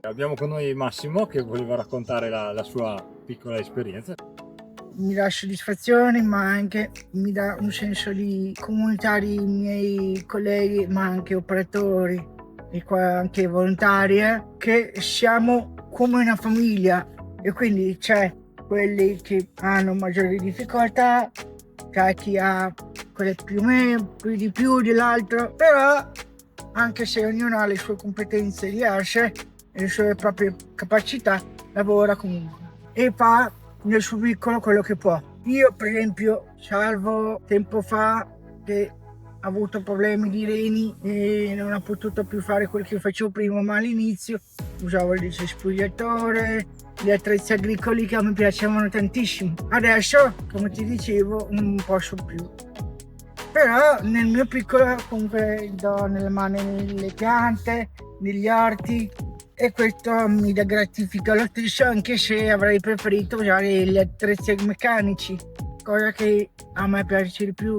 Abbiamo con noi Massimo che voleva raccontare la sua piccola esperienza. Mi dà soddisfazione, ma anche mi dà un senso di comunità di miei colleghi, ma anche operatori e qua anche volontari, che siamo come una famiglia, e quindi c'è quelli che hanno maggiori difficoltà, c'è chi ha quelle più o meno, più di più dell'altro, però anche se ognuno ha le sue competenze diverse e le sue proprie capacità, lavora comunque e fa nel suo piccolo quello che può. Io per esempio, salvo tempo fa, che ha avuto problemi di reni e non ha potuto più fare quel che facevo prima, ma all'inizio usavo il disespugliatore, gli attrezzi agricoli che a me piacevano tantissimo. Adesso, come ti dicevo, non posso più. Però nel mio piccolo comunque do nelle mani le piante, negli orti, e questo mi dà gratifica lo stesso, anche se avrei preferito usare gli attrezzi meccanici, cosa che a me piace di più.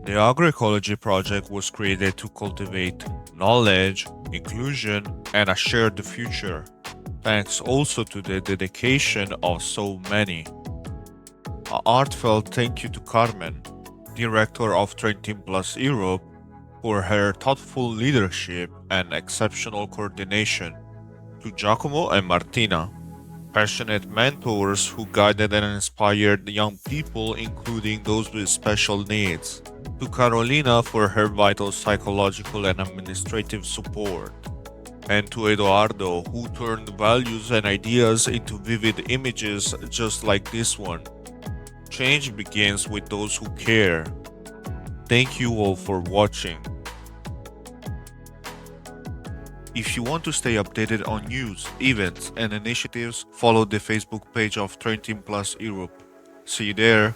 The agroecology project was created to cultivate knowledge, inclusion, and a shared future, thanks also to the dedication of so many. A heartfelt thank you to Carmen, director of Training Plus Europe, for her thoughtful leadership and exceptional coordination, to Giacomo and Martina, passionate mentors who guided and inspired young people, including those with special needs, to Carolina for her vital psychological and administrative support, and to Eduardo, who turned values and ideas into vivid images just like this one. Change begins with those who care. Thank you all for watching. If you want to stay updated on news, events, and initiatives, follow the Facebook page of Training Plus Europe. See you there!